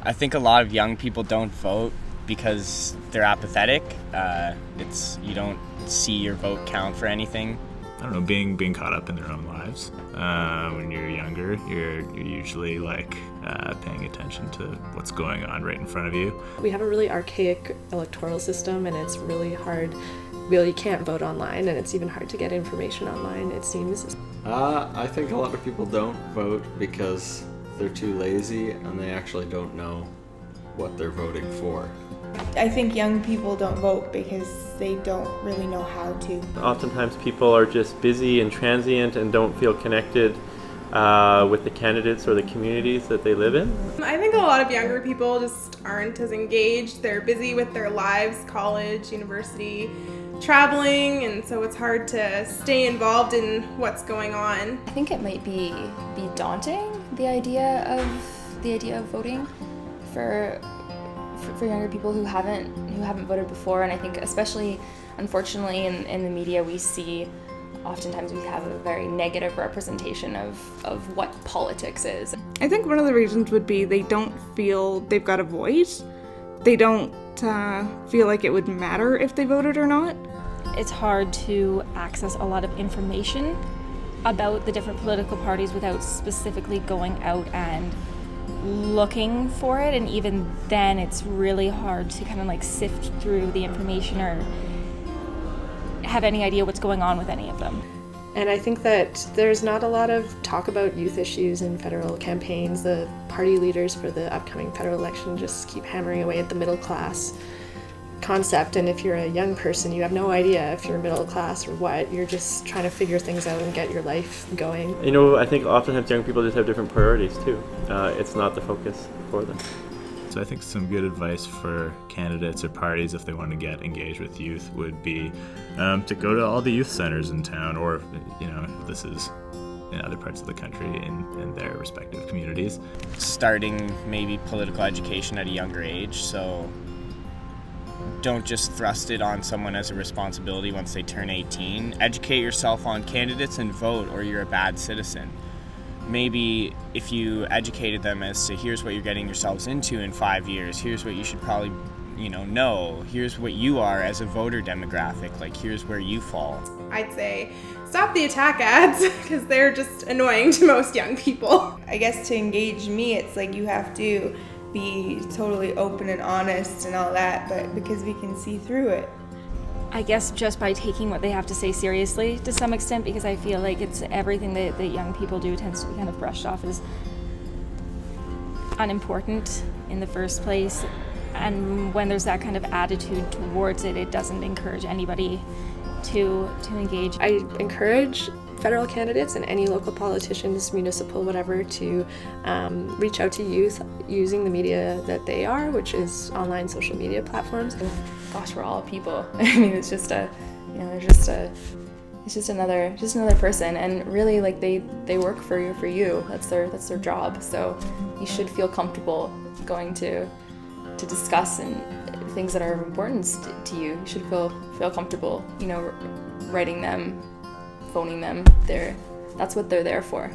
I think a lot of young people don't vote because they're apathetic. You don't see your vote count for anything. I don't know, being caught up in their own lives. When you're younger, you're usually paying attention to what's going on right in front of you. We have a really archaic electoral system, and it's really hard. Really, you can't vote online, and it's even hard to get information online, it seems. I think a lot of people don't vote because they're too lazy and they actually don't know what they're voting for. I think young people don't vote because they don't really know how to. Oftentimes people are just busy and transient and don't feel connected with the candidates or the communities that they live in. I think a lot of younger people just aren't as engaged. They're busy with their lives, college, university, traveling, and so it's hard to stay involved in what's going on. I think it might be daunting, the idea of voting for younger people who haven't voted before. And I think especially, unfortunately, in the media, we see oftentimes we have a very negative representation of what politics is. I think one of the reasons would be they don't feel they've got a voice. They don't feel like it would matter if they voted or not. It's hard to access a lot of information about the different political parties without specifically going out and looking for it, and even then it's really hard to kind of sift through the information or have any idea what's going on with any of them. And I think that there's not a lot of talk about youth issues in federal campaigns. The party leaders for the upcoming federal election just keep hammering away at the middle class concept, and if you're a young person, you have no idea if you're middle class or what. You're just trying to figure things out and get your life going. I think oftentimes young people just have different priorities too. It's not the focus for them. So I think some good advice for candidates or parties if they want to get engaged with youth would be to go to all the youth centers in town, or if this is in other parts of the country in their respective communities. Starting maybe political education at a younger age, so don't just thrust it on someone as a responsibility once they turn 18. Educate yourself on candidates and vote, or you're a bad citizen. Maybe if you educated them as to here's what you're getting yourselves into in 5 years, here's what you should probably know, here's what you are as a voter demographic, here's where you fall. I'd say stop the attack ads because they're just annoying to most young people. I guess to engage me, it's you have to be totally open and honest and all that, but because we can see through it. I guess just by taking what they have to say seriously to some extent, because I feel like it's everything that young people do tends to be kind of brushed off as unimportant in the first place. And when there's that kind of attitude towards it, it doesn't encourage anybody to engage. I encourage federal candidates and any local politicians, municipal, whatever, to reach out to youth using the media that they are, which is online social media platforms. Gosh, we're all people. I mean, it's just it's just another person, and really they work for you. That's their job. So you should feel comfortable going to discuss and things that are important to you. You should feel comfortable, writing them, phoning them. That's what they're there for.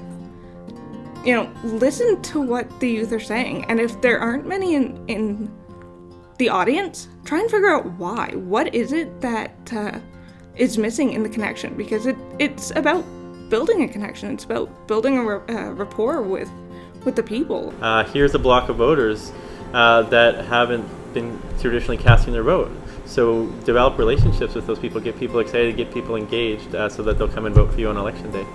Listen to what the youth are saying, and if there aren't many in the audience, try and figure out why. What is it that is missing in the connection? Because it's about building a connection. It's about building a rapport with the people. Here's a block of voters that haven't been traditionally casting their vote. So develop relationships with those people, get people excited, get people engaged so that they'll come and vote for you on election day.